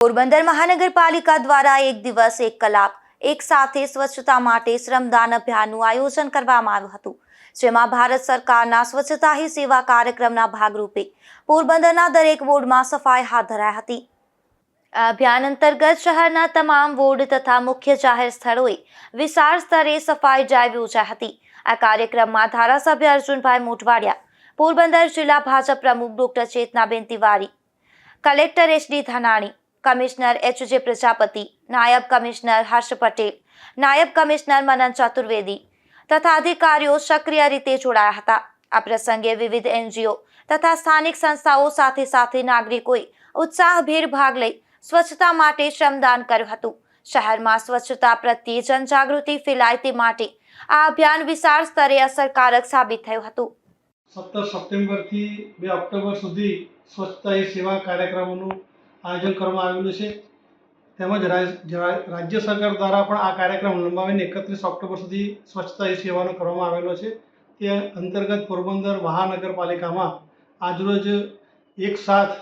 પોરબંદર મહાનગરપાલિકા દ્વારા એક દિવસ એક કલાક એક સાથે સ્વચ્છતા માટે શ્રમદાન અભિયાનનું આયોજન કરવામાં આવ્યું હતું, જેમાં ભારત સરકારના સ્વચ્છતા હી સેવા કાર્યક્રમના ભાગરૂપે પોરબંદરના દરેક વોર્ડમાં સફાઈ હાથ ધરાઈ હતી। આ અભિયાન અંતર્ગત શહેરના તમામ વોર્ડ તથા મુખ્ય જાહેર સ્થળોએ વિશાળ સ્તરે સફાઈ ડ્રાઈવ યોજાઈ હતી। આ કાર્યક્રમમાં ધારાસભ્ય અર્જુનભાઈ મોઢવાડિયા, પોરબંદર જિલ્લા ભાજપ પ્રમુખ doctor Chetnaben Tiwari, collector H D. Dhanani, commissioner H J. Prajapati, નાયબ કમિશનર હર્ષ પટેલ, નાયબ કમિશનર મનન ચતુર્વેદી તથા અધિકારીઓ સક્રિય રીતે જોડાયા હતા। આ પ્રસંગે વિવિધ NGO તથા સ્થાનિક સંસ્થાઓ સાથે નાગરિકોએ ઉત્સાહભેર ભાગ લઈ સ્વચ્છતા માટે શ્રમદાન કર્યું હતું। શહેરમાં સ્વચ્છતા પ્રત્યે જનજાગૃતિ ફેલાય તે માટે આ અભિયાન વિશાળ સ્તરે અસરકારક સાબિત થયું હતું। 17 સપ્ટેમ્બરથી 2 ઓક્ટોબર સુધી સ્વચ્છતા હી સેવા કાર્યક્રમોનું આયોજન કરવામાં આવેલું છે, તેમજ રાજ્ય સરકાર દ્વારા પણ આ કાર્યક્રમ લંબાવીને 31 ઓક્ટોબર સુધી સ્વચ્છતા હી સેવાનો કરવામાં આવેલો છે। તે અંતર્ગત પોરબંદર મહાનગરપાલિકામાં આજરોજ એક સાથ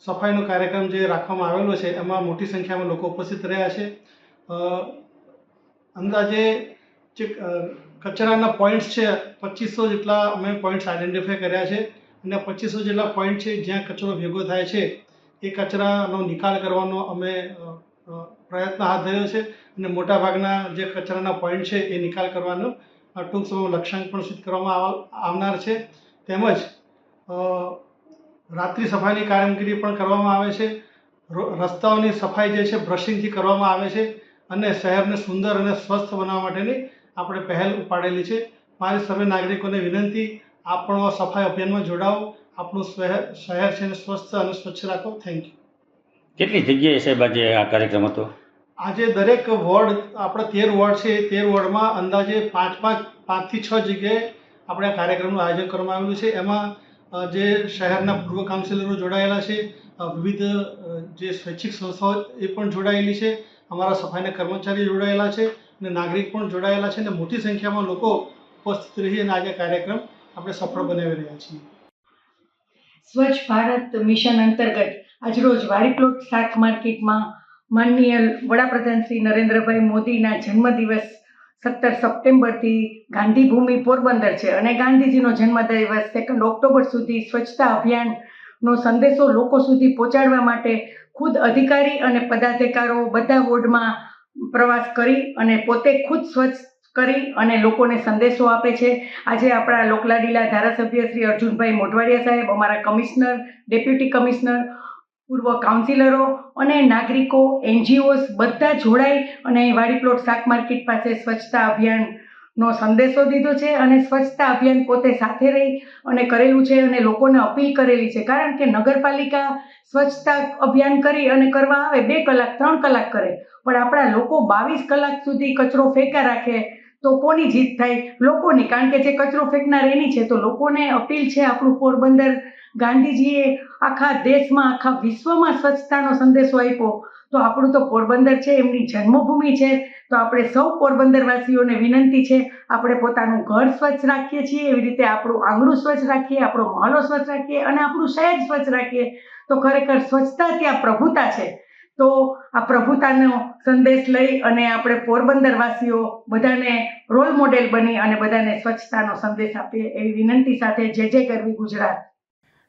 સફાઈનો કાર્યક્રમ જે રાખવામાં આવેલો છે, એમાં મોટી સંખ્યામાં લોકો ઉપસ્થિત રહ્યા છે। અંદાજે જે કચરાના પોઈન્ટ્સ છે 2500 જેટલા અમે પોઈન્ટ્સ આઈડેન્ટિફાઈ કર્યા છે, અને 2500 જેટલા પોઈન્ટ છે જ્યાં કચરો ભેગો થાય છે એ કચરાનો નિકાલ કરવાનો અમે પ્રયત્ન હાથ ધર્યો છે, અને મોટાભાગના જે કચરાના પોઈન્ટ છે એ નિકાલ કરવાનો ટૂંક સમયમાં લક્ષ્યાંક પણ સિદ્ધ કરવામાં આવનાર છે। તેમજ રાત્રિ સફાઈની કામગીરી પણ કરવામાં આવે છે। રસ્તાઓની સફાઈ જે છે બ્રશિંગથી કરવામાં આવે છે, અને શહેરને સુંદર અને સ્વસ્થ બનાવવા માટેની આપણે પહેલ ઉપાડેલી છે। મારી સર્વે નાગરિકોને વિનંતી, આપ પણ સફાઈ અભિયાનમાં જોડાઓ, આપણું શહેર છે સ્વસ્થ અને સ્વચ્છ રાખો। Thank you. કેટલી જગ્યાએ સાહેબ આજે આ કાર્યક્રમ હતો? આજે દરેક વોર્ડ, આપણા 13 વોર્ડ છે, 13 વોર્ડમાં અંદાજે 5 થી 6 જગ્યાએ આપણે આ કાર્યક્રમનું આયોજન કરવામાં આવેલું છે। એમાં જે શહેરના પૂર્વ કાઉન્સિલરો જોડાયેલા છે, વિવિધ જે સ્વૈચ્છિક સંસ્થાઓ એ પણ જોડાયેલી છે, અમારા સફાઈના કર્મચારીઓ જોડાયેલા છે, અને નાગરિક પણ જોડાયેલા છે, અને મોટી સંખ્યામાં લોકો ઉપસ્થિત રહી અને આજે કાર્યક્રમ આપણે સફળ બનાવી રહ્યા છીએ। સ્વચ્છ ભારત મિશન અંતર્ગત આજરોજ વાડીપ્લોટ શાક માર્કેટમાં માનનીય વડાપ્રધાન શ્રી નરેન્દ્રભાઈ મોદીના જન્મદિવસ 17 સપ્ટેમ્બરથી ગાંધીભૂમિ પોરબંદર છે, અને ગાંધીજીનો જન્મદિવસ 2 ઓક્ટોબર સુધી સ્વચ્છતા અભિયાનનો સંદેશો લોકો સુધી પહોંચાડવા માટે ખુદ અધિકારી અને પદાધિકારીઓ બધા વોર્ડમાં પ્રવાસ કરી અને પોતે ખુદ સ્વચ્છ કરી અને લોકોને સંદેશો આપે છે। આજે આપણા લોકલાડીલા ધારાસભ્ય શ્રી અર્જુનભાઈ મોઢવાડિયા સાહેબ, અમારા કમિશનર, ડેપ્યુટી કમિશનર, પૂર્વ કાઉન્સિલરો અને નાગરિકો, NGOs બધા જોડાઈ અને વાડીપ્લોટ શાક માર્કેટ પાસે સ્વચ્છતા અભિયાનનો સંદેશો દીધો છે, અને સ્વચ્છતા અભિયાન પોતે સાથે રહી અને કરેલું છે, અને લોકોને અપીલ કરેલી છે, કારણ કે નગરપાલિકા સ્વચ્છતા અભિયાન કરી અને કરવા આવે 2 કલાક 3 કલાક કરે, પણ આપણા લોકો 22 કલાક સુધી કચરો ફેંકા રાખે તો કોની જીત થાય? લોકોની, કારણ કે જે કચરો ફેંકનાર એની છે। તો લોકોને અપીલ છે, આપણું પોરબંદર ગાંધીજીએ આખા દેશમાં, આખા વિશ્વમાં સ્વચ્છતાનો સંદેશો આપ્યો, તો આપણું તો પોરબંદર છે, એમની જન્મભૂમિ છે। તો આપણે સૌ પોરબંદરવાસીઓને વિનંતી છે, આપણે પોતાનું ઘર સ્વચ્છ રાખીએ છીએ એવી રીતે આપણું આંગણું સ્વચ્છ રાખીએ, આપણો મહોલ્લો સ્વચ્છ રાખીએ અને આપણું શહેર સ્વચ્છ રાખીએ, તો ખરેખર સ્વચ્છતા ત્યાં પ્રભુતા છે। તો આ પ્રભુતાનો સંદેશ લઈ અને આપણે પોરબંદરવાસીઓ બધાને રોલ મોડેલ બની અને બધાને સ્વચ્છતાનો સંદેશ આપીએ એવી વિનંતી સાથે જય ગરવી ગુજરાત।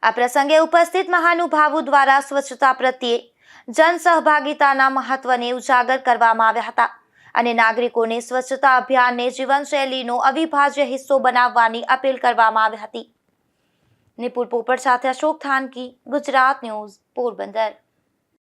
આ પ્રસંગે ઉપસ્થિત મહાનુભાવો દ્વારા સ્વચ્છતા પ્રત્યે જન સહભાગિતાના મહત્વને ઉજાગર કરવામાં આવ્યા હતા, અને નાગરિકોને સ્વચ્છતા અભિયાનને જીવનશૈલીનો અવિભાજ્ય હિસ્સો બનાવવાની અપીલ કરવામાં આવી હતી। નિપુલ પોપટ સાથે અશોક થાનકી, ગુજરાત ન્યૂઝ, પોરબંદર।